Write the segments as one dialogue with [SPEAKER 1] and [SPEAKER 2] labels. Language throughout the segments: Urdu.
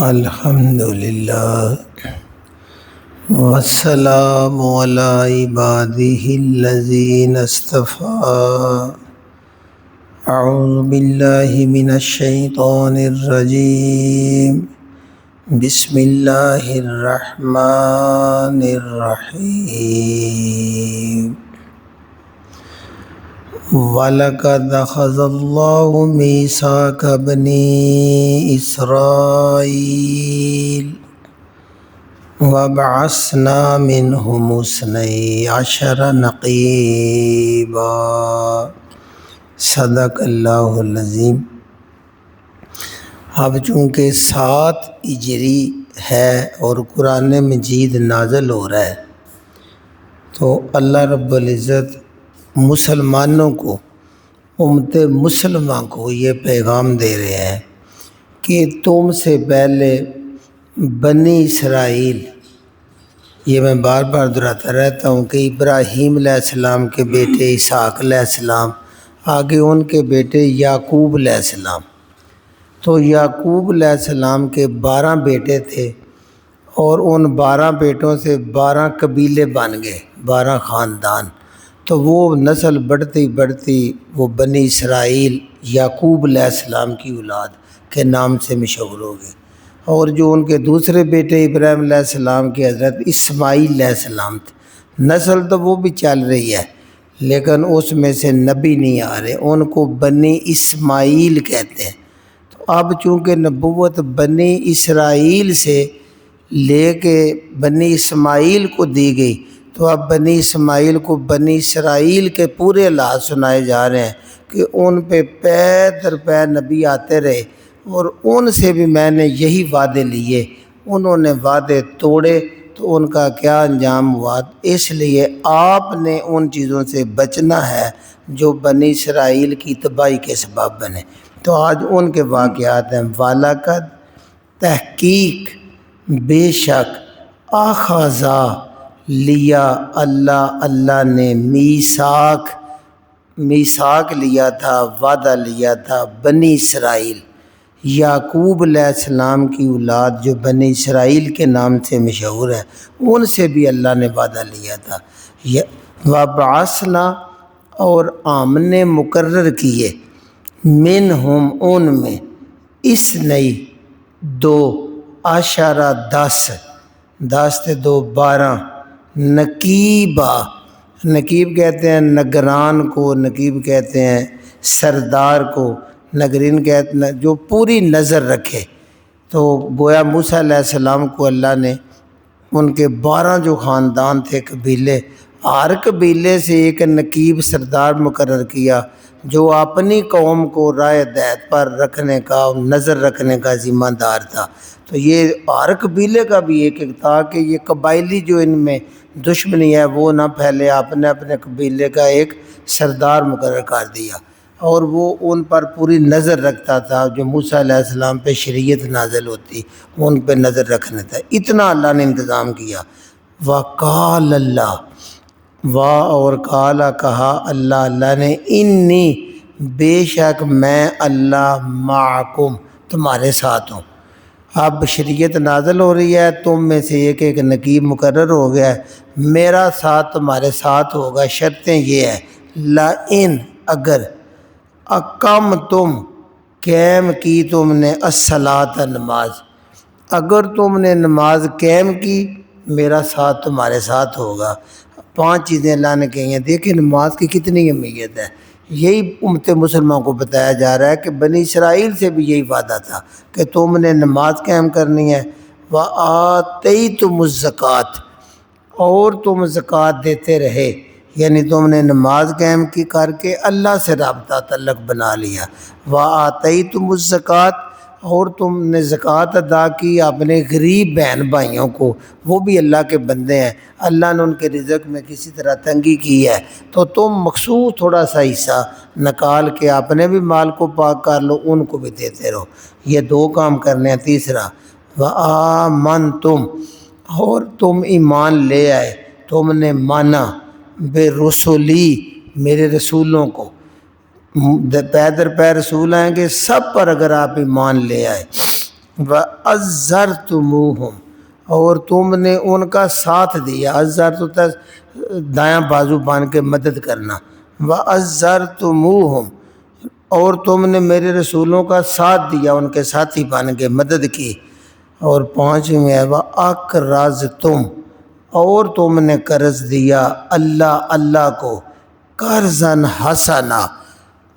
[SPEAKER 1] الحمدللہ والسلام علی عبادہ الذین اصطفیٰ۔ اعوذ باللہ من الشیطان الرجیم، بسم اللہ الرحمن الرحیم۔ وَلَقَدْ أَخَذَ اللَّهُ مِيثَاقَ بَنِي إِسْرَائِيلَ وَبَعَثْنَا مِنْهُمُ اثْنَيْ عَشَرَ نَقِيبًا۔ صدق اللہ العظیم۔ اب چونکہ 7 ہجری ہے اور قرآن مجید نازل ہو رہا ہے، تو اللہ رب العزت مسلمانوں کو، امت مسلمہ کو یہ پیغام دے رہے ہیں کہ تم سے پہلے بنی اسرائیل، یہ میں بار بار دہراتا رہتا ہوں کہ ابراہیم علیہ السلام کے بیٹے اسحاق علیہ السلام، آگے ان کے بیٹے یعقوب علیہ السلام، تو یعقوب علیہ السلام کے 12 بیٹے تھے اور ان 12 بیٹوں سے 12 قبیلے بن گئے، 12 خاندان، تو وہ نسل بڑھتی بڑھتی وہ بنی اسرائیل یعقوب علیہ السلام کی اولاد کے نام سے مشہور ہو گئے۔ اور جو ان کے دوسرے بیٹے ابراہیم علیہ السلام کے حضرت اسماعیل علیہ السلام تھے، نسل تو وہ بھی چل رہی ہے لیکن اس میں سے نبی نہیں آ رہے، ان کو بنی اسماعیل کہتے ہیں۔ تو اب چونکہ نبوت بنی اسرائیل سے لے کے بنی اسماعیل کو دی گئی، تو اب بنی اسماعیل کو بنی اسرائیل کے پورے لحاظ سنائے جا رہے ہیں کہ ان پہ پے در پے نبی آتے رہے اور ان سے بھی میں نے یہی وعدے لیے، انہوں نے وعدے توڑے تو ان کا کیا انجام ہوا۔ اس لیے آپ نے ان چیزوں سے بچنا ہے جو بنی اسرائیل کی تباہی کے سبب بنے۔ تو آج ان کے واقعات ہیں۔ وَلَقَدْ تحقیق بے شک اخذا لیا اللہ نے میثاق لیا تھا، وعدہ لیا تھا بنی اسرائیل، یعقوب علیہ السلام کی اولاد جو بنی اسرائیل کے نام سے مشہور ہے، ان سے بھی اللہ نے وعدہ لیا تھا۔ وَبَعَثْنَا اور ہم نے مقرر کیے، منہم ان میں، اثنئی 2، عشرہ 10 تھے 2 12، نقیبہ، نقیب کہتے ہیں نگران کو، نقیب کہتے ہیں سردار کو، نگرین کہتے ہیں جو پوری نظر رکھے۔ تو گویا موسیٰ علیہ السلام کو اللہ نے ان کے 12 جو خاندان تھے قبیلے، ہر قبیلے سے ایک نقیب سردار مقرر کیا جو اپنی قوم کو راہ ہدایت پر رکھنے کا، نظر رکھنے کا ذمہ دار تھا۔ تو یہ ہر قبیلے کا بھی ایک تھا کہ یہ قبائلی جو ان میں دشمنی ہے وہ نہ پھیلے، آپ نے اپنے قبیلے کا ایک سردار مقرر کر دیا اور وہ ان پر پوری نظر رکھتا تھا۔ جو موسیٰ علیہ السلام پہ شریعت نازل ہوتی ان پہ نظر رکھنا تھا، اتنا اللہ نے انتظام کیا۔ وقال اللہ، اور کالا کہا اللہ نے، انی بے شک میں اللہ معکم تمہارے ساتھ ہوں۔ اب شریعت نازل ہو رہی ہے، تم میں سے ایک نقیب مقرر ہو گیا ہے، میرا ساتھ تمہارے ساتھ ہوگا۔ شرطیں یہ ہے، لئن اگر، اقم تم قائم کی تم نے، الصلاۃ نماز، اگر تم نے نماز قائم کی میرا ساتھ تمہارے ساتھ ہوگا۔ 5 چیزیں اللہ نے کہی ہیں۔ دیکھیں نماز کی کتنی اہمیت ہے، یہی امت مسلمہ کو بتایا جا رہا ہے کہ بنی اسرائیل سے بھی یہی وعدہ تھا کہ تم نے نماز قائم کرنی ہے۔ وَآتَيْتُمُ الزَّكَاةَ، اور تم زکوٰۃ دیتے رہے، یعنی تم نے نماز قائم کی کر کے اللہ سے رابطہ تعلق بنا لیا۔ وَآتَيْتُمُ الزَّكَاةَ، اور تم نے زکوٰۃ ادا کی اپنے غریب بہن بھائیوں کو، وہ بھی اللہ کے بندے ہیں، اللہ نے ان کے رزق میں کسی طرح تنگی کی ہے تو تم مخصوص تھوڑا سا حصہ نکال کے اپنے بھی مال کو پاک کر لو، ان کو بھی دیتے رہو۔ یہ 2 کام کرنے ہیں۔ تیسرا، وَآمَنْتُمْ، اور تم ایمان لے آئے، تم نے مانا، بِرُسُلِی، میرے رسولوں کو، پے در پے رسول آئیں گے، سب پر اگر آپ ایمان لے آئے، وَأَزَّرْتُمُوهُمْ اور تم نے ان کا ساتھ دیا، عزر تو دایاں بازو باندھ کے مدد کرنا، وَأَزَّرْتُمُوهُمْ اور تم نے میرے رسولوں کا ساتھ دیا، ان کے ساتھی بن کے مدد کی۔ اور پانچویں ہے وَأَقْرَضْتُمْ اور تم نے قرض دیا اللہ کو، قرضاً حسنا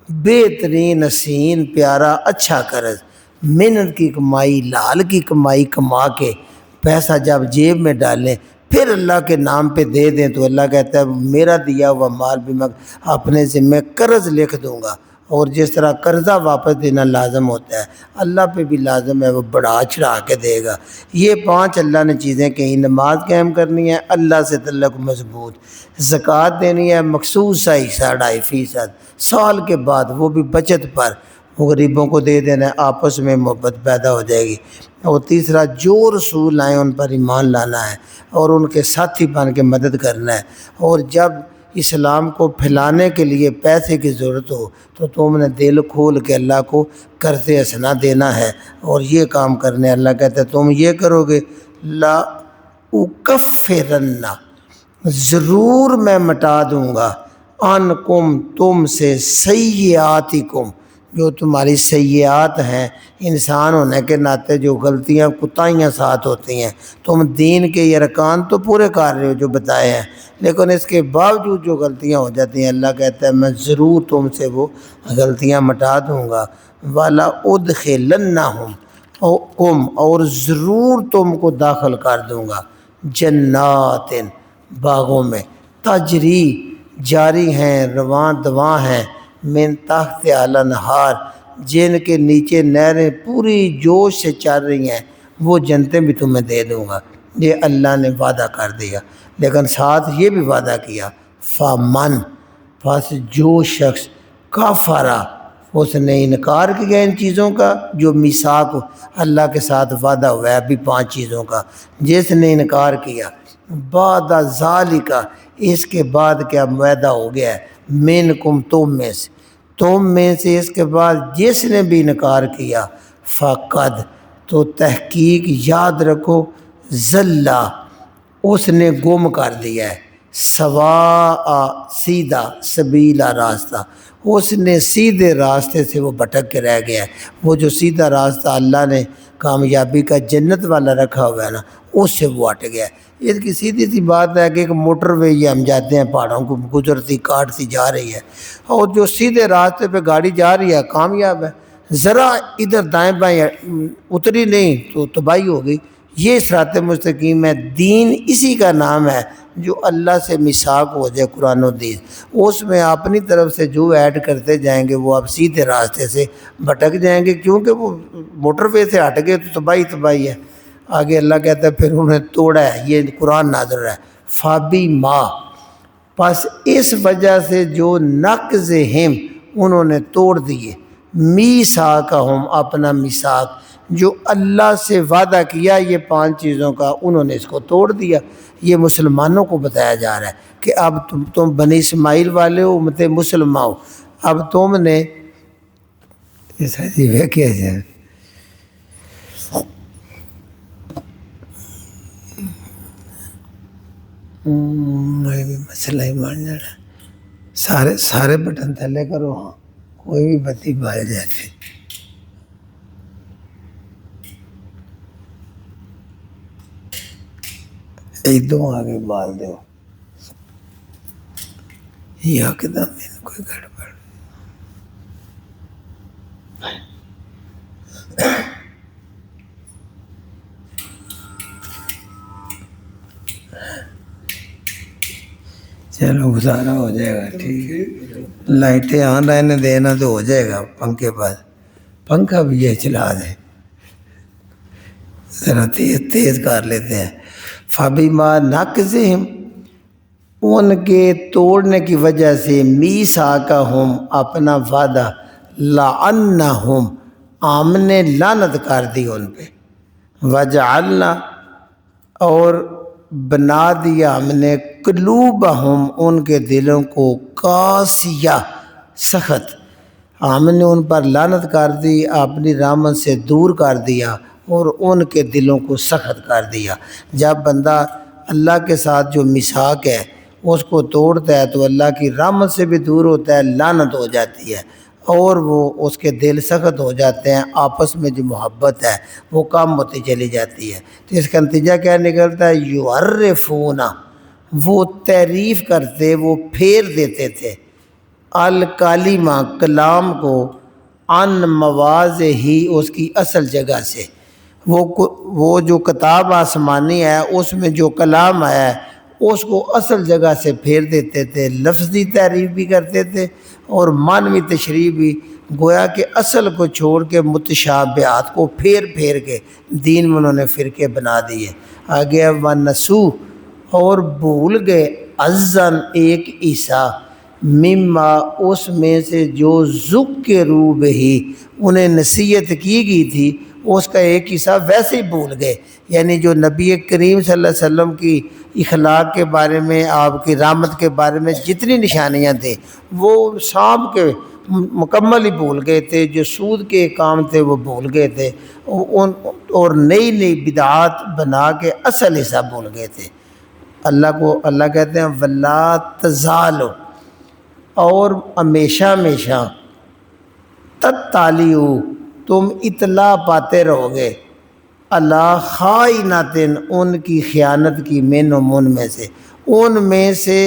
[SPEAKER 1] بہترین حسین پیارا اچھا قرض، محنت کی کمائی لال کی کمائی کما کے پیسہ جب جیب میں ڈالیں پھر اللہ کے نام پہ دے دیں تو اللہ کہتا ہے میرا دیا ہوا مال بھی میں اپنے ذمہ قرض لکھ دوں گا۔ اور جس طرح قرضہ واپس دینا لازم ہوتا ہے اللہ پہ بھی لازم ہے، وہ بڑھا چڑھا کے دے گا۔ یہ پانچ اللہ نے چیزیں کہیں، نماز قائم کرنی ہے، اللہ سے تعلق مضبوط، زکوٰۃ دینی ہے مخصوص حصہ 2.5%، سال کے بعد وہ بھی بچت پر، وہ غریبوں کو دے دینا ہے، آپس میں محبت پیدا ہو جائے گی۔ اور تیسرا جو رسول آئیں ان پر ایمان لانا ہے اور ان کے ساتھی بن کے مدد کرنا ہے۔ اور جب اسلام کو پھیلانے کے لیے پیسے کی ضرورت ہو تو تم نے دل کھول کے اللہ کو قرض حسنہ دینا ہے اور یہ کام کرنے۔ اللہ کہتا ہے تم یہ کرو گے لا اکفرن ضرور میں مٹا دوں گا عنکم تم سے سیئاتکم جو تمہاری سیئات ہیں، انسان ہونے کے ناطے جو غلطیاں کوتاہیاں ساتھ ہوتی ہیں، تم دین کے یہ ارکان تو پورے کر رہے ہو جو بتائے ہیں لیکن اس کے باوجود جو غلطیاں ہو جاتی ہیں اللہ کہتا ہے میں ضرور تم سے وہ غلطیاں مٹا دوں گا۔ والا ادخلنہم اور ضرور تم کو داخل کر دوں گا جنات باغوں میں، تجری جاری ہیں رواں دواں ہیں، من تحت الانہار جن کے نیچے نہریں پوری جوش سے چل رہی ہیں، وہ جنتیں بھی تمہیں دے دوں گا۔ یہ اللہ نے وعدہ کر دیا، لیکن ساتھ یہ بھی وعدہ کیا فامن پس جو شخص کافرا اس نے انکار کیا ان چیزوں کا جو میثاق اللہ کے ساتھ وعدہ ہوا ہے ابھی 5 چیزوں کا، جس نے انکار کیا بعد ذالک اس کے بعد کیا معاہدہ ہو گیا ہے منکم تم میں سے اس کے بعد جس نے بھی انکار کیا فقد تو تحقیق یاد رکھو ضلع اس نے گم کر دیا ہے، سواء سیدھا سبیلا راستہ اس نے سیدھے راستے سے وہ بھٹک کے رہ گیا ہے۔ وہ جو سیدھا راستہ اللہ نے کامیابی کا جنت والا رکھا ہوا ہے نا اس سے وہ ہٹ گیا ہے۔ اس کی سیدھی سی بات ہے کہ ایک موٹر وے یہ ہم جاتے ہیں پہاڑوں کو گزرتی کاٹتی جا رہی ہے اور جو سیدھے راستے پہ گاڑی جا رہی ہے کامیاب ہے، ذرا ادھر دائیں بائیں اتری نہیں تو تباہی ہو گئی۔ یہ صراط مستقیم ہے، دین اسی کا نام ہے جو اللہ سے میثاق ہو جائے قرآن و حدیث، اس میں اپنی طرف سے جو ایڈ کرتے جائیں گے وہ آپ سیدھے راستے سے بھٹک جائیں گے کیونکہ وہ موٹر وے سے ہٹ گئے تو تباہی ہے۔ آگے اللہ کہتا ہے پھر انہیں توڑا ہے، یہ قرآن نازل ہے فابی ماں پس اس وجہ سے جو نقضہم انہوں نے توڑ دیے میثاقہم اپنا میثاق جو اللہ سے وعدہ کیا یہ 5 چیزوں کا انہوں نے اس کو توڑ دیا۔ یہ مسلمانوں کو بتایا جا رہا ہے کہ اب تم بنی اسماعیل والے ہو امت مسلمہ ہو، اب تم نے اس عجیب ہے کیا جائے مسئلہ ہی مان جانا، سارے بٹن تھلے کرو، ہاں کوئی بھی بتی بال جاتی ایک دو آگے بال دو یا قدم میں کوئی گڑبڑ۔ چلو گزارا ہو جائے گا، ٹھیک ہے، لائٹیں آن رہنے دینا تو ہو جائے گا، پنکھے پر پنکھا بھی یہ چلا دیں ذرا تیز کر لیتے ہیں۔ فَبِمَا نَقْضِهِمْ ان کے توڑنے کی وجہ سے میثاقہم اپنا وعدہ لعنہم ہم نے لعنت کر دی ان پہ، وجعلنا اور بنا دیا ہم نے قلوبہم ان کے دلوں کو قاسیہ سخت، ہم نے ان پر لعنت کر دی، اپنی رحمت سے دور کر دیا، اور ان کے دلوں کو سخت کر دیا۔ جب بندہ اللہ کے ساتھ جو میثاق ہے اس کو توڑتا ہے تو اللہ کی رحمت سے بھی دور ہوتا ہے، لعنت ہو جاتی ہے، اور وہ اس کے دل سخت ہو جاتے ہیں، آپس میں جو محبت ہے وہ کم ہوتی چلی جاتی ہے۔ تو اس کا نتیجہ کیا نکلتا ہے؟ یعرفون، وہ تعریف کرتے، وہ پھیر دیتے تھے، الکلمہ، کلام کو، ان مواضع ہی، اس کی اصل جگہ سے۔ وہ جو کتاب آسمانی ہے اس میں جو کلام ہے اس کو اصل جگہ سے پھیر دیتے تھے، لفظی تعریف بھی کرتے تھے اور معنوی تشریح بھی، گویا کہ اصل کو چھوڑ کے متشابہات کو پھیر پھیر کے دین میں انہوں نے فرقے بنا دیے۔ آگے وَنَسُو، اور بھول گئے، اذن، ایک حصہ، مما، اس میں سے جو ذکروا بہ، انہیں نصیحت کی گئی تھی اس کا ایک حصہ ویسے ہی بھول گئے۔ یعنی جو نبی کریم صلی اللہ علیہ وسلم کی اخلاق کے بارے میں، آپ کی رحمت کے بارے میں جتنی نشانیاں تھیں وہ سانپ کے مکمل ہی بھول گئے تھے، جو سود کے کام تھے وہ بھول گئے تھے، اور نئی نئی بدعات بنا کے اصل حصہ بھول گئے تھے۔ اللہ کہتے ہیں وَلَا تَزَالُ، اور ہمیشہ ہمیشہ، تَطَّلِعُ، تم اطلاع پاتے رہو گے، اللہ خائنۃ، ان کی خیانت کی، منہم، ان میں سے، ان میں سے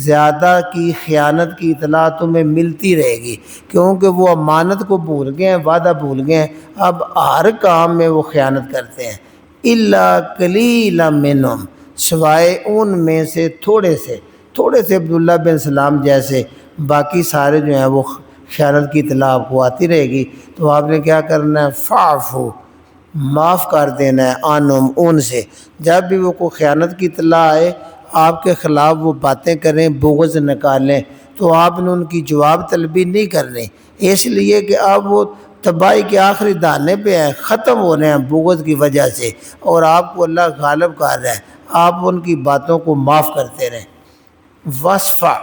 [SPEAKER 1] زیادہ کی خیانت کی اطلاع تمہیں ملتی رہے گی، کیونکہ وہ امانت کو بھول گئے ہیں، وعدہ بھول گئے ہیں، اب ہر کام میں وہ خیانت کرتے ہیں۔ الا قلیلا منہم، سوائے ان میں سے تھوڑے سے عبداللہ بن سلام جیسے، باقی سارے جو ہیں وہ خیانت کی اطلاع آپ کو آتی رہے گی۔ تو آپ نے کیا کرنا ہے؟ فاعفو، معاف کر دینا ہے، عنہم، ان سے۔ جب بھی وہ کوئی خیانت کی اطلاع آئے، آپ کے خلاف وہ باتیں کریں، بغض نکالیں، تو آپ نے ان کی جواب طلبی نہیں کرنی، اس لیے کہ اب وہ تباہی کے آخری دانے پہ ہیں، ختم ہو رہے ہیں بغض کی وجہ سے، اور آپ کو اللہ غالب کر رہا ہے، آپ ان کی باتوں کو معاف کرتے رہیں۔ وصفہ،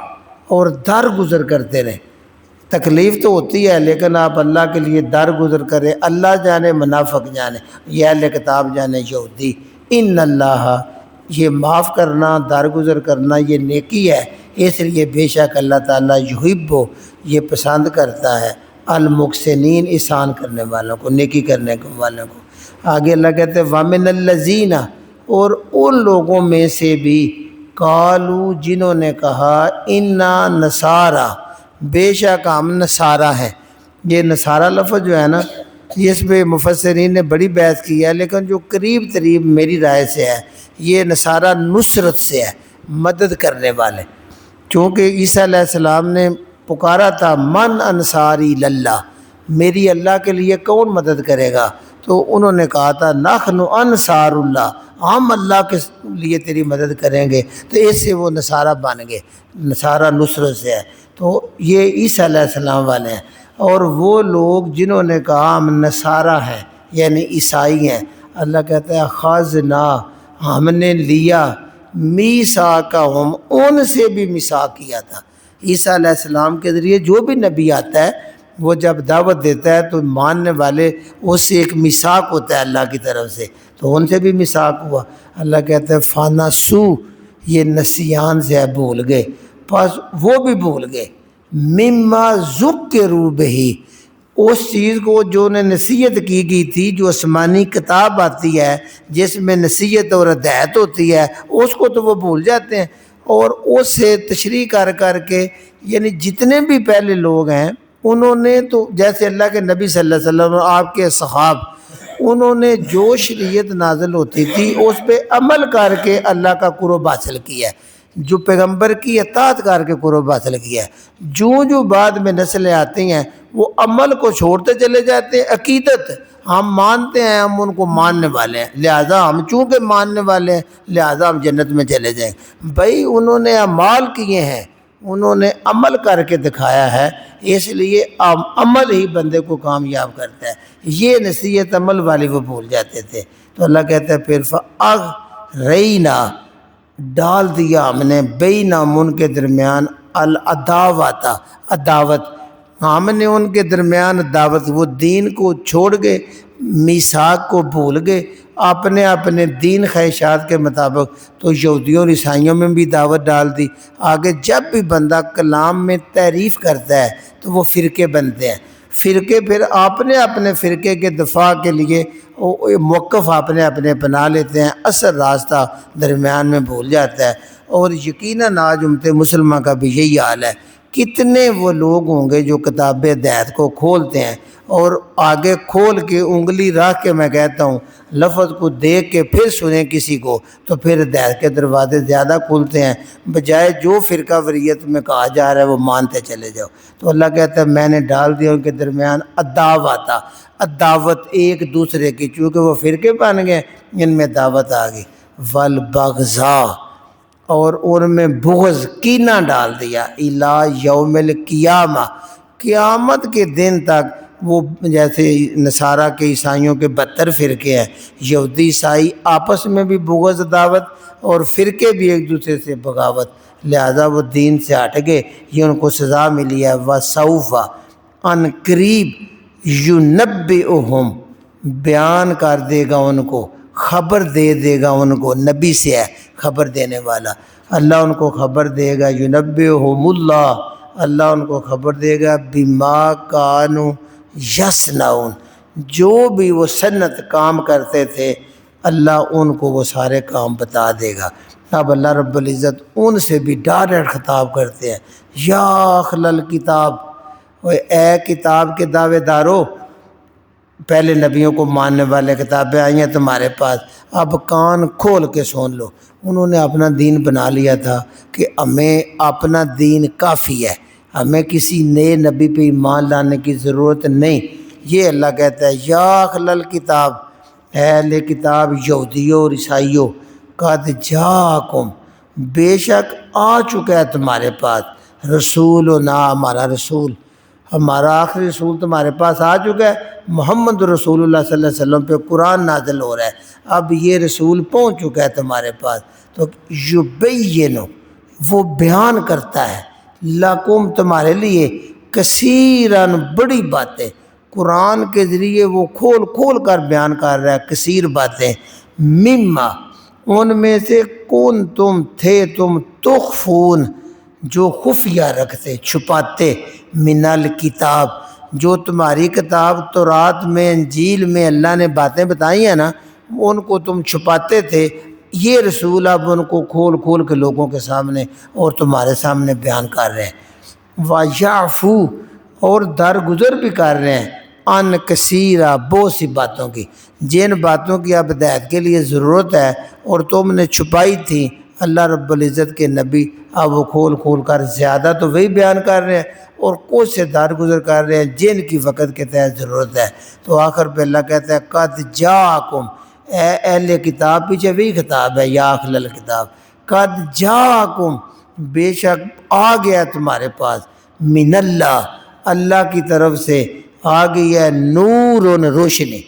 [SPEAKER 1] اور درگزر کرتے رہیں، تکلیف تو ہوتی ہے لیکن آپ اللہ کے لیے درگزر کریں، اللہ جانے منافق جانے، یہ اہل کتاب جانے یہودی۔ ان اللہ، یہ معاف کرنا، درگزر کرنا یہ نیکی ہے، اس لیے بے شک اللہ تعالیٰ یحب، یہ پسند کرتا ہے، المحسنین، احسان کرنے والوں کو، نیکی کرنے والوں کو۔ آگے اللہ کہتے ہیں وَمِنَ الَّذِينَ، اور ان لوگوں میں سے بھی، قالوا، جنہوں نے کہا، اِنَّا نَصَارَىٰ، بے شک ہم نصارہ ہیں۔ یہ نصارہ لفظ جو ہے نا، اس پہ مفسرین نے بڑی بحث کی ہے، لیکن جو قریب میری رائے سے ہے، یہ نصارہ نصرت سے ہے، مدد کرنے والے، چونکہ عیسیٰ علیہ السلام نے پکارا تھا من انصاری اللہ، میری اللہ کے لیے کون مدد کرے گا؟ تو انہوں نے کہا تھا نحن انصار اللہ، ہم اللہ کے لیے تیری مدد کریں گے، تو اس سے وہ نصارہ بن گئے، نصارہ نصرت سے ہے۔ تو یہ عیسیٰ علیہ السلام والے ہیں۔ اور وہ لوگ جنہوں نے کہا ہم نصارہ ہیں، یعنی عیسائی ہیں، اللہ کہتا ہے خاصنا، ہم نے لیا، میثاقہم، ان سے بھی میثاق کیا تھا۔ عیسیٰ علیہ السلام کے ذریعے جو بھی نبی آتا ہے وہ جب دعوت دیتا ہے تو ماننے والے، اس سے ایک میثاق ہوتا ہے اللہ کی طرف سے، تو ان سے بھی میثاق ہوا۔ اللہ کہتا ہے فنسو، یہ نسیان سے ہے، بھول گئے، پس وہ بھی بھول گئے، مما ذکروا بہ، اس چیز کو جو انہیں نصیحت کی گئی تھی، جو آسمانی کتاب آتی ہے جس میں نصیحت اور ہدایت ہوتی ہے، اس کو تو وہ بھول جاتے ہیں، اور اس سے تشریح کر کے، یعنی جتنے بھی پہلے لوگ ہیں انہوں نے تو، جیسے اللہ کے نبی صلی اللہ علیہ وسلم، آپ کے صحاب، انہوں نے جو شریعت نازل ہوتی تھی اس پہ عمل کر کے اللہ کا قرب حاصل کیا ہے، جو پیغمبر کی اطاعت کر کے قرب حاصل کیا ہے۔ جو بعد میں نسلیں آتی ہیں وہ عمل کو چھوڑتے چلے جاتے ہیں، عقیدت ہم مانتے ہیں، ہم ان کو ماننے والے ہیں، لہذا ہم چونکہ ماننے والے ہیں لہذا ہم جنت میں چلے جائیں۔ بھائی انہوں نے اعمال کیے ہیں، انہوں نے عمل کر کے دکھایا ہے، اس لیے عمل ہی بندے کو کامیاب کرتا ہے، یہ نصیحت عمل والی وہ بھول جاتے تھے۔ تو اللہ کہتا ہے پھر فَأَغْرَيْنَا، ڈال دیا ہم نے، بینہم، ان کے درمیان، العداوۃ، عداوت، ہم نے ان کے درمیان عداوت، وہ دین کو چھوڑ گئے، میثاق کو بھول گئے، اپنے اپنے دین خواہشات کے مطابق تو یہودیوں اور عیسائیوں میں بھی دعوت ڈال دی۔ آگے جب بھی بندہ کلام میں تعریف کرتا ہے تو وہ فرقے بنتے ہیں، فرقے پھر اپنے اپنے فرقے کے دفاع کے لیے موقف اپنے اپنے بنا لیتے ہیں، اصل راستہ درمیان میں بھول جاتا ہے۔ اور یقیناً آج امت مسلمہ کا بھی یہی حال ہے۔ کتنے وہ لوگ ہوں گے جو کتاب ہدایت کو کھولتے ہیں اور آگے کھول کے انگلی رکھ کے، میں کہتا ہوں لفظ کو دیکھ کے پھر سنیں کسی کو، تو پھر ہدایت کے دروازے زیادہ کھلتے ہیں، بجائے جو فرقہ واریت میں کہا جا رہا ہے وہ مانتے چلے جاؤ۔ تو اللہ کہتا ہے میں نے ڈال دیا ان کے درمیان عداوت ایک دوسرے کی، چونکہ وہ فرقے بن گئے، ان میں دعوت آ گئی، والبغضاء، اور ان میں بغض کینہ ڈال دیا، الی یوم القیامہ، قیامت کے دن تک۔ وہ جیسے نصارہ کے عیسائیوں کے 72 فرقے ہیں، یہودی عیسائی آپس میں بھی بغض عداوت اور فرقے بھی ایک دوسرے سے بغاوت، لہذا وہ دین سے ہٹ گئے، یہ ان کو سزا ملی ہے۔ وَسَوْفَ، ان قریب، یُنَبِّئُہُم، بیان کر دے گا ان کو، خبر دے دے گا ان کو، نبی سے ہے خبر دینے والا، اللہ ان کو خبر دے گا، یُنَبِّئُہُمُ اللہ، اللہ ان کو خبر دے گا، بِمَا كَانُوا یصنعون، جو بھی وہ صنعت کام کرتے تھے اللہ ان کو وہ سارے کام بتا دے گا۔ اب اللہ رب العزت ان سے بھی ڈائریکٹ خطاب کرتے ہیں، یا اہل الکتاب، اے کتاب کے دعوے دارو، پہلے نبیوں کو ماننے والے کتابیں آئی ہیں تمہارے پاس، اب کان کھول کے سن لو۔ انہوں نے اپنا دین بنا لیا تھا کہ ہمیں اپنا دین کافی ہے، ہمیں کسی نئے نبی پہ ایمان لانے کی ضرورت نہیں۔ یہ اللہ کہتا ہے یا اہل الکتاب، اے اہل کتاب یہودیوں اور عیسائیوں، قد جاءکم، بے شک آ چکا ہے تمہارے پاس، رسولنا، ہمارا رسول، ہمارا آخری رسول تمہارے پاس آ چکا ہے، محمد رسول اللہ صلی اللہ علیہ وسلم پہ قرآن نازل ہو رہا ہے، اب یہ رسول پہنچ چکا ہے تمہارے پاس، تو یبین، وہ بیان کرتا ہے، لکم، تمہارے لیے، کثیراً، بڑی باتیں، قرآن کے ذریعے وہ کھول کھول کر بیان کر رہا ہے کثیر باتیں، مما، ان میں سے کون تم تھے تم، تخفون، جو خفیہ رکھتے، چھپاتے، من الکتاب، جو تمہاری کتاب تورات میں، انجیل میں اللہ نے باتیں بتائی ہیں نا، ان کو تم چھپاتے تھے، یہ رسول اب ان کو کھول کھول کے لوگوں کے سامنے اور تمہارے سامنے بیان کر رہے ہیں۔ وَيَعْفُو، اور درگزر بھی کر رہے ہیں، ان کثیرہ، بہت سی باتوں کی، جن باتوں کی اب ہدایت کے لیے ضرورت ہے اور تم نے چھپائی تھی، اللہ رب العزت کے نبی اب وہ کھول کھول کر زیادہ تو وہی بیان کر رہے ہیں اور کچھ سے درگزر کر رہے ہیں جن کی وقت کے تحت ضرورت ہے۔ تو آخر پہ اللہ کہتا ہے قد جاءکم، اے اہل کتاب، پیچھے وہی خطاب ہے یا اہل الکتاب، قد جاءکم، بے شک آ گیا تمہارے پاس، من اللہ، اللہ کی طرف سے آ گئی ہے، نور، روشنی،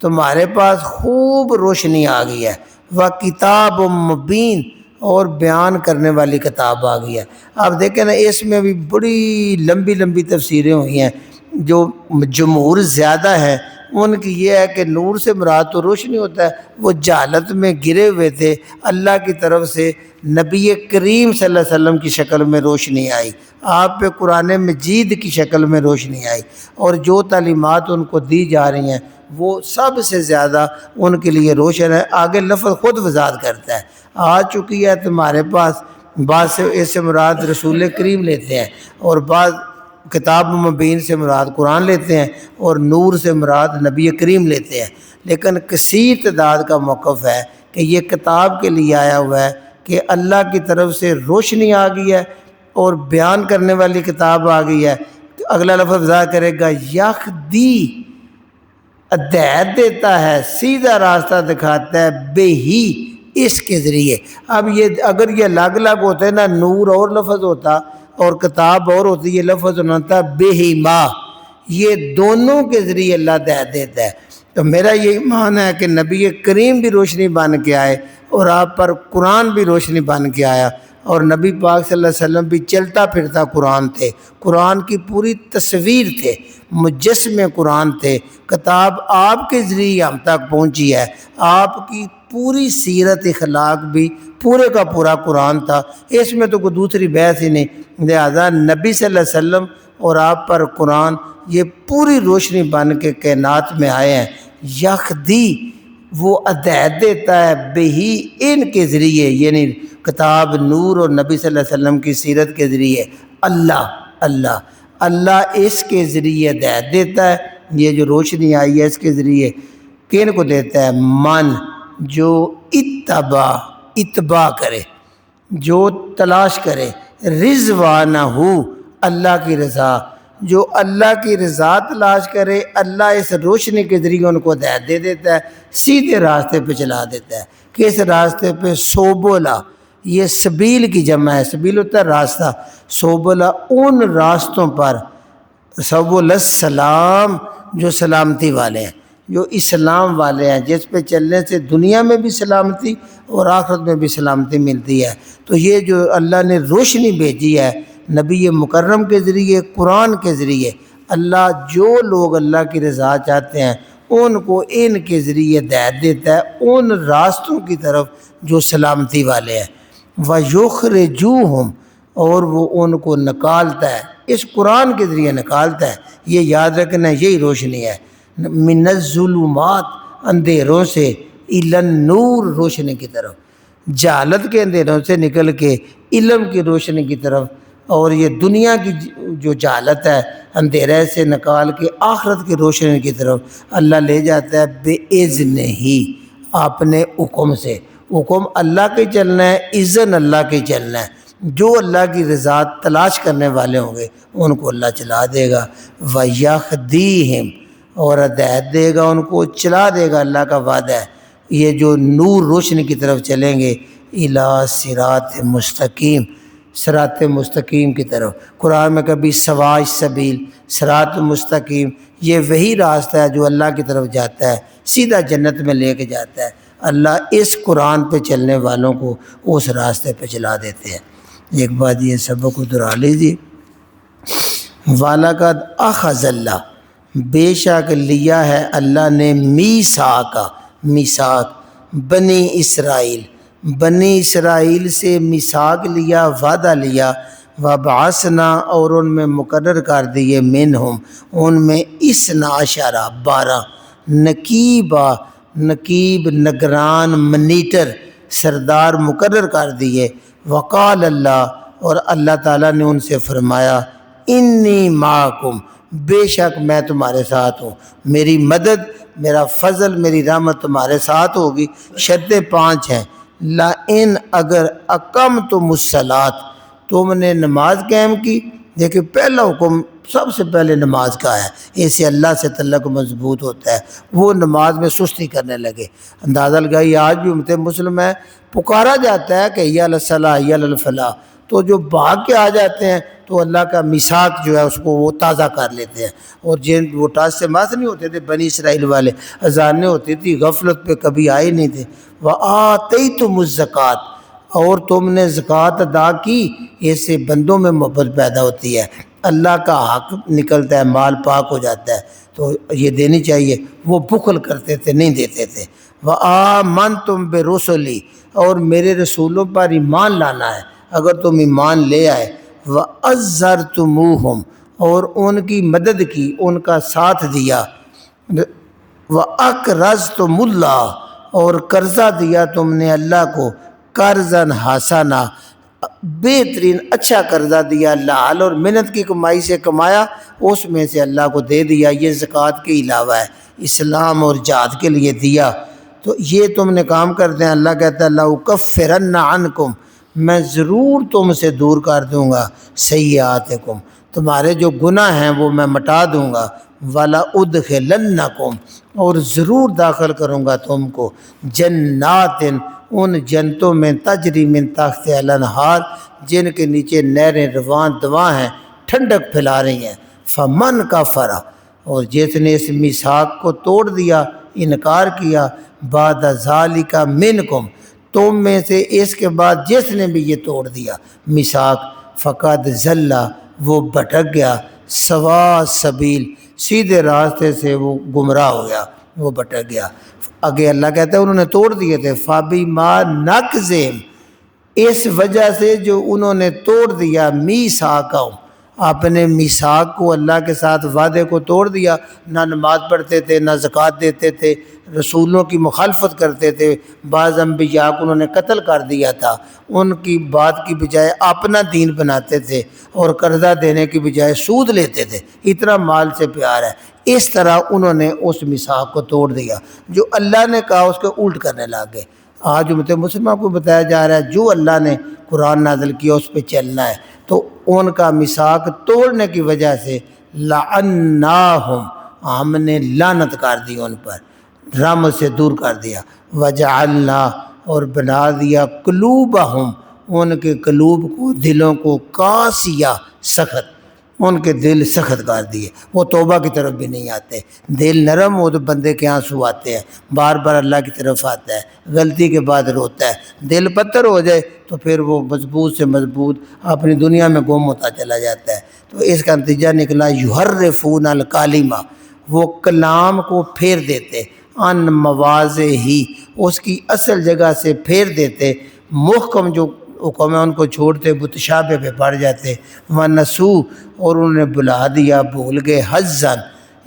[SPEAKER 1] تمہارے پاس خوب روشنی آ گئی ہے، وکتاب مبین، اور بیان کرنے والی کتاب آ گئی ہے۔ آپ دیکھیں نا، اس میں بھی بڑی لمبی لمبی تفسیریں ہوئی ہیں، جو جمہور زیادہ ہیں ان کی یہ ہے کہ نور سے مراد تو روشنی ہوتا ہے، وہ جہالت میں گرے ہوئے تھے، اللہ کی طرف سے نبی کریم صلی اللہ علیہ وسلم کی شکل میں روشنی آئی، آپ پہ قرآن مجید کی شکل میں روشنی آئی، اور جو تعلیمات ان کو دی جا رہی ہیں وہ سب سے زیادہ ان کے لیے روشن ہے۔ آگے لفظ خود وضاحت کرتا ہے، آ چکی ہے تمہارے پاس، بعض سے اس سے مراد رسول کریم لیتے ہیں، اور بعض کتاب مبین سے مراد قرآن لیتے ہیں، اور نور سے مراد نبی کریم لیتے ہیں، لیکن کثیر تعداد کا موقف ہے کہ یہ کتاب کے لیے آیا ہوا ہے کہ اللہ کی طرف سے روشنی آ گئی ہے اور بیان کرنے والی کتاب آ گئی ہے۔ اگلا لفظ وضاحت کرے گا، یہدی، ہدایت دیتا ہے، سیدھا راستہ دکھاتا ہے، بے ہی، اس کے ذریعے۔ اب یہ اگر یہ الگ الگ ہوتے نا، نور اور لفظ ہوتا اور کتاب اور ہوتی، یہ لفظ ہونا تھا بے ہی ما، یہ دونوں کے ذریعے اللہ ہدایت دیتا ہے۔ تو میرا یہ ایمان ہے کہ نبی کریم بھی روشنی بن کے آئے اور آپ پر قرآن بھی روشنی بن کے آیا، اور نبی پاک صلی اللہ علیہ وسلم بھی چلتا پھرتا قرآن تھے، قرآن کی پوری تصویر تھے، مجسمے قرآن تھے، کتاب آپ کے ذریعے ہم تک پہنچی ہے، آپ کی پوری سیرت اخلاق بھی پورے کا پورا قرآن تھا، اس میں تو کوئی دوسری بحث ہی نہیں، لہذا نبی صلی اللہ علیہ وسلم اور آپ پر قرآن یہ پوری روشنی بن کے کائنات میں آئے ہیں۔ یخدی وہ ہدایت دیتا ہے بہی ان کے ذریعے، یعنی کتاب نور اور نبی صلی اللہ علیہ وسلم کی سیرت کے ذریعے اللہ اس کے ذریعے ہدایت دیتا ہے، یہ جو روشنی آئی ہے اس کے ذریعے کن کو دیتا ہے؟ من جو اتباع کرے، جو تلاش کرے، رضوانہ اللہ کی رضا، جو اللہ کی رضا تلاش کرے، اللہ اس روشنی کے ذریعے ان کو ہدایت دے دیتا ہے، سیدھے راستے پہ چلا دیتا ہے۔ کس راستے پہ؟ سوبولا، یہ سبیل کی جمع ہے، سبیل ہوتا ہے راستہ، سوبولا ان راستوں پر، سبول السلام جو سلامتی والے ہیں، جو اسلام والے ہیں، جس پہ چلنے سے دنیا میں بھی سلامتی اور آخرت میں بھی سلامتی ملتی ہے۔ تو یہ جو اللہ نے روشنی بھیجی ہے نبی مکرم کے ذریعے، قرآن کے ذریعے، اللہ جو لوگ اللہ کی رضا چاہتے ہیں ان کو ان کے ذریعے ہدایت دیتا ہے ان راستوں کی طرف جو سلامتی والے ہیں۔ وَيُخْرِجُوهُمْ، اور وہ ان کو نکالتا ہے، اس قرآن کے ذریعے نکالتا ہے، یہ یاد رکھنا یہی روشنی ہے، من الظلمات اندھیروں سے، الی النور روشنی کی طرف، جہالت کے اندھیروں سے نکل کے علم کی روشنی کی طرف، اور یہ دنیا کی جو جہالت ہے اندھیرے سے نکال کے آخرت کی روشنی کی طرف اللہ لے جاتا ہے بِإِذْنِ ہی، اپنے حکم سے، حکم اللہ کے چلنا ہے، اذن اللہ کے چلنا ہے، جو اللہ کی رضا تلاش کرنے والے ہوں گے ان کو اللہ چلا دے گا۔ وَيَخْدِيهِمْ، اور ہدایت دے گا ان کو، چلا دے گا، اللہ کا وعدہ ہے، یہ جو نور روشنی کی طرف چلیں گے، اِلَىٰ صِرَاطٍ مستقیم، صراط مستقیم کی طرف۔ قرآن میں کبھی سواء السبیل، صراط مستقیم، یہ وہی راستہ ہے جو اللہ کی طرف جاتا ہے، سیدھا جنت میں لے کے جاتا ہے۔ اللہ اس قرآن پہ چلنے والوں کو اس راستے پہ چلا دیتے ہیں۔ ایک بات یہ سبق کو دہرا لیجیے، وَلَقَدْ أَخَذَ اللَّهُ، بے شک لیا ہے اللہ نے، میثاق بنی اسرائیل، بنی اسرائیل سے میثاق لیا، وعدہ لیا، وَبَعَثْنَا، اور ان میں مقرر کر دیے، منہم ان میں، 12 نقیبہ، نقیب نگران منیٹر سردار مقرر کر دیے۔ وقال اللہ، اور اللہ تعالیٰ نے ان سے فرمایا، انی معکم، بے شک میں تمہارے ساتھ ہوں، میری مدد، میرا فضل، میری رحمت تمہارے ساتھ ہوگی۔ شرطیں 5 ہیں، لئن، اگر اقمتم الصلاۃ، تم نے نماز قائم کی، دیکھیں پہلا حکم سب سے پہلے نماز کا ہے، اس سے اللہ سے تعلق مضبوط ہوتا ہے، وہ نماز میں سستی کرنے لگے۔ اندازہ لگائی آج بھی امت مسلم ہے، پکارا جاتا ہے کہ حی علی الصلاۃ، حی علی الفلاح، تو جو بھاگ کے آ جاتے ہیں تو اللہ کا میثاق جو ہے اس کو وہ تازہ کر لیتے ہیں، اور جن وہ ٹاس سے ماس نہیں ہوتے تھے بنی اسرائیل والے، اذانیں ہوتی تھی، غفلت پہ کبھی آئے نہیں تھے۔ وَآتَيْتُمُ الزَّکَاۃ، اور تم نے زکوٰۃ ادا کی، اس سے بندوں میں محبت پیدا ہوتی ہے، اللہ کا حق نکلتا ہے، مال پاک ہو جاتا ہے، تو یہ دینی چاہیے۔ وہ بخل کرتے تھے، نہیں دیتے تھے۔ وَآمَنْتُمْ بِرُسُلِی، اور میرے رسولوں پر ایمان لانا ہے، اگر تم ایمان لے آئے۔ وَأَزَّرْتُمُوهُمْ، اور ان کی مدد کی، ان کا ساتھ دیا۔ وَأَقْرَضْتُمُ اللَّهَ، اور قرضہ دیا تم نے اللہ کو، قرضاً حسنا، بہترین اچھا قرضہ دیا، حلال اور محنت کی کمائی سے کمایا، اس میں سے اللہ کو دے دیا، یہ زکوٰۃ کے علاوہ ہے، اسلام اور جہاد کے لیے دیا۔ تو یہ تم نے کام کرتے ہیں، اللہ کہتا ہے لَأُكَفِّرَنَّ عَنْكُمْ، میں ضرور تم سے دور کر دوں گا، سیئاتکم، تمہارے جو گناہ ہیں وہ میں مٹا دوں گا، وَلَأُدْخِلَنَّكُمْ، اور ضرور داخل کروں گا تم کو، جنات، ان جنتوں میں، تجری من تحتہا الانہار، جن کے نیچے نہریں رواں دواں ہیں، ٹھنڈک پھیلا رہی ہیں۔ فمن کفر، اور جس نے اس میثاق کو توڑ دیا، انکار کیا، بعد ذالک منکم، تم میں سے اس کے بعد جس نے بھی یہ توڑ دیا میثاق فقد ضل وہ بھٹک گیا سوا سبیل سیدھے راستے سے وہ گمراہ ہو گیا وہ بھٹک گیا۔ آگے اللہ کہتا ہے انہوں نے توڑ دیے تھے فَبِمَا نَقْضِهِمْ اس وجہ سے جو انہوں نے توڑ دیا میثاقہم اپنے میثاق کو اللہ کے ساتھ وعدے کو توڑ دیا، نہ نماز پڑھتے تھے نہ زکوٰۃ دیتے تھے، رسولوں کی مخالفت کرتے تھے، بعض انبیاء کو انہوں نے قتل کر دیا تھا، ان کی بات کی بجائے اپنا دین بناتے تھے اور قرضہ دینے کی بجائے سود لیتے تھے، اتنا مال سے پیار ہے۔ اس طرح انہوں نے اس میثاق کو توڑ دیا، جو اللہ نے کہا اس کو الٹ کرنے لگ گئے۔ آج امت مسلمہ کو بتایا جا رہا ہے جو اللہ نے قرآن نازل کیا اس پہ چلنا ہے، تو ان کا میثاق توڑنے کی وجہ سے لعناہم ہم نے لعنت کر دی ان پر، رحمت سے دور کر دیا، وجعلنا اور بنا دیا قلوبہم ان کے قلوب کو دلوں کو قاسیہ سخت، ان کے دل سخت کر دیے، وہ توبہ کی طرف بھی نہیں آتے، دل نرم ہو تو بندے کے آنسو آتے ہیں، بار بار اللہ کی طرف آتا ہے، غلطی کے بعد روتا ہے، دل پتھر ہو جائے تو پھر وہ مضبوط سے مضبوط اپنی دنیا میں گم ہوتا چلا جاتا ہے۔ تو اس کا نتیجہ نکلا یحرفون الکلمہ وہ کلام کو پھیر دیتے، ان مواضعہ اس کی اصل جگہ سے پھیر دیتے، محکم جو حکم ہے ان کو چھوڑتے متشابہ پہ پڑ جاتے، ونسو اور انہوں نے بلا دیا بھول گئے حظاً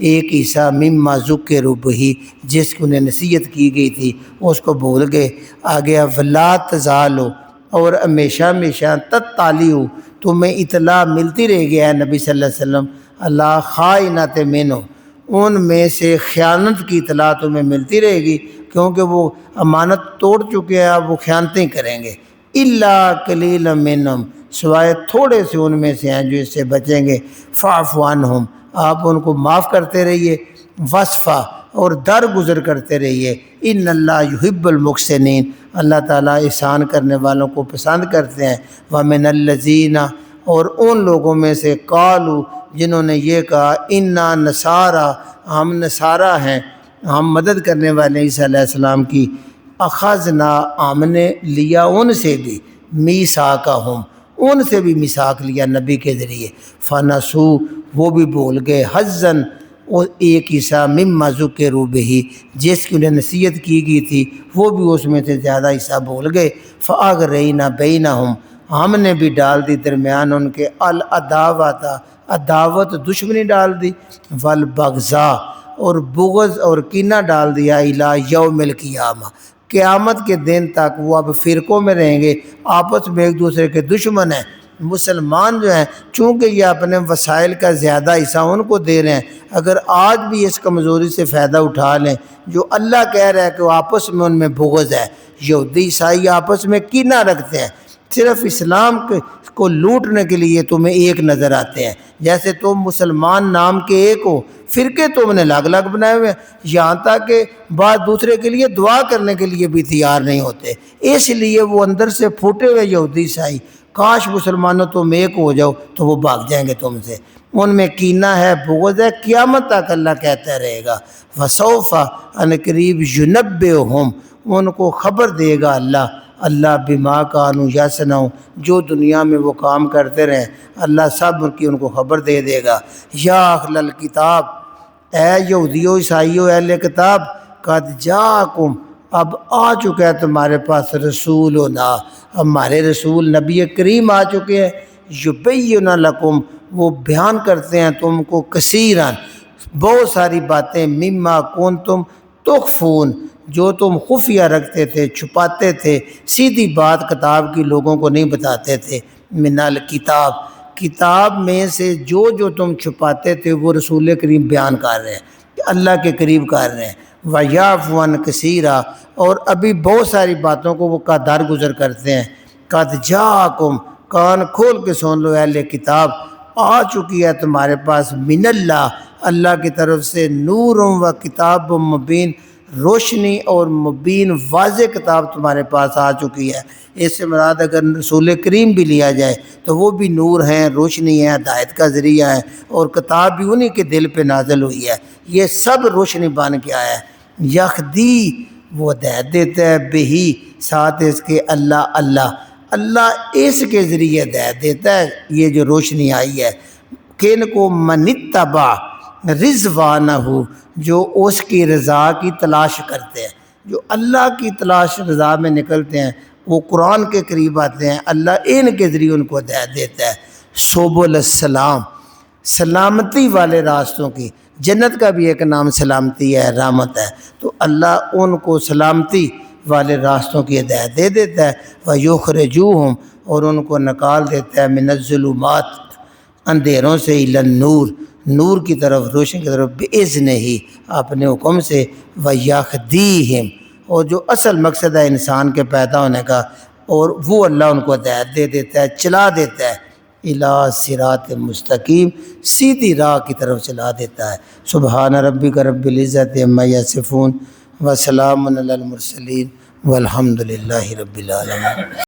[SPEAKER 1] ایک حصہ مما ذکروا بہ جس کی انہیں نصیحت کی گئی تھی اس کو بھول گئے۔ آگے ولا تزالوا اور ہمیشہ ہمیشہ تطلع تمہیں اطلاع ملتی رہے گی ہے نبی صلی اللہ علیہ وسلم اللہ خائنۃ منہم ان میں سے خیانت کی اطلاع تمہیں ملتی رہے گی، کیونکہ وہ امانت توڑ چکے ہیں، اب وہ خیانتیں کریں گے۔ الا قلیلا منہم سوائے تھوڑے سے ان میں سے ہیں جو اس سے بچیں گے، فاعف عنہم آپ ان کو معاف کرتے رہیے، وصفا اور درگزر کرتے رہیے، ان اللہ یحب المحسنین اللہ تعالیٰ احسان کرنے والوں کو پسند کرتے ہیں۔ ومن الذین اور ان لوگوں میں سے قالوا جنہوں نے یہ کہا انا نصارا ہم نصارہ ہیں، ہم مدد کرنے والے عیسیٰ علیہ السلام کی، اخذنا ہم نے لیا ان سے بھی میثاقہم ان سے بھی میثاق لیا نبی کے ذریعے، فنسو وہ بھی بھول گئے حظاً اور ایک حصہ مما ذکروا بہ جس کی انہیں نصیحت کی گئی تھی وہ بھی اس میں سے زیادہ حصہ بھول گئے، فاغرینا بینہم ہم نے بھی ڈال دی درمیان ان کے العداوۃ عداوت دشمنی ڈال دی، والبغضاء اور بغض اور کینہ ڈال دیا، الی یوم القیامہ قیامت کے دن تک وہ اب فرقوں میں رہیں گے، آپس میں ایک دوسرے کے دشمن ہیں۔ مسلمان جو ہیں چونکہ یہ اپنے وسائل کا زیادہ حصہ ان کو دے رہے ہیں، اگر آج بھی اس کمزوری سے فائدہ اٹھا لیں جو اللہ کہہ رہا ہے کہ وہ آپس میں ان میں بغض ہے، یہودی عیسائی آپس میں کینہ رکھتے ہیں، صرف اسلام کو لوٹنے کے لیے تمہیں ایک نظر آتے ہیں، جیسے تم مسلمان نام کے ایک ہو، فرقے تم نے الگ الگ بنائے ہوئے ہیں، یہاں تک کہ بعض دوسرے کے لیے دعا کرنے کے لیے بھی تیار نہیں ہوتے، اس لیے وہ اندر سے پھوٹے ہوئے یہودی عیسائی کاش مسلمانوں تم ایک ہو جاؤ تو وہ بھاگ جائیں گے تم سے، ان میں کینہ ہے بغض ہے، قیامت تک اللہ کہتا رہے گا وسوف ان قریب ینبئہم ان کو خبر دے گا اللہ بما کانوا یصنعون جو دنیا میں وہ کام کرتے رہیں اللہ سب کی ان کو خبر دے گا۔ یا اہل الکتاب اے یہودیو عیسائیو اہل کتاب قد جاءکم اب آ چکا ہے تمہارے پاس رسولنا ہمارے رسول نبی کریم آ چکے ہیں، یبین لکم وہ بیان کرتے ہیں تم کو کثیرا بہت ساری باتیں مما کنتم تخفون جو تم خفیہ رکھتے تھے چھپاتے تھے، سیدھی بات کتاب کی لوگوں کو نہیں بتاتے تھے، من الکتاب کتاب میں سے جو تم چھپاتے تھے وہ رسول کریم بیان کر رہے ہیں، اللہ کے قریب کر رہے ہیں، وَيَعْفُو عَنْ كَثِيرًا اور ابھی بہت ساری باتوں کو وہ درگزر کرتے ہیں۔ قَدْ جَاءَكُمْ کان کھول کے سن لو اہل کتاب آ چکی ہے تمہارے پاس من اللہ کی طرف سے نور و کتاب مبین روشنی اور مبین واضح کتاب تمہارے پاس آ چکی ہے۔ اس سے مراد اگر رسول کریم بھی لیا جائے تو وہ بھی نور ہیں، روشنی ہے، ہدایت کا ذریعہ ہے، اور کتاب بھی انہی کے دل پہ نازل ہوئی ہے، یہ سب روشنی بن کے آیا ہے۔ یہدی وہ ہدایت دیتا ہے، بہی ساتھ اس کے اللہ اللہ اس کے ذریعے ہدایت دیتا ہے، یہ جو روشنی آئی ہے، کن کو من اتبع رضوانہ، جو اس کی رضا کی تلاش کرتے ہیں، جو اللہ کی تلاش رضا میں نکلتے ہیں، وہ قرآن کے قریب آتے ہیں، اللہ ان کے ذریعے ان کو ہدایت دیتا ہے۔ سبل السلام، سلامتی والے راستوں کی، جنت کا بھی ایک نام سلامتی ہے، رحمت ہے، تو اللہ ان کو سلامتی والے راستوں کی ہدایت دے دیتا ہے۔ وَيُخْرِجُوهُمْ، اور ان کو نکال دیتا ہے، من الظلمات، اندھیروں سے، الی النور، نور کی طرف، روشنی کی طرف، بِإِذْنِهِ، اپنے حکم سے، وَيَهْدِيهِمْ، اور جو اصل مقصد ہے انسان کے پیدا ہونے کا، اور وہ اللہ ان کو ہدایت دے دیتا ہے، چلا دیتا ہے، الی صراط مستقیم، سیدھی راہ کی طرف چلا دیتا ہے۔ سبحان ربک رب العزت عما یصفون وسلام علی المرسلین والحمد للہ رب العالمین۔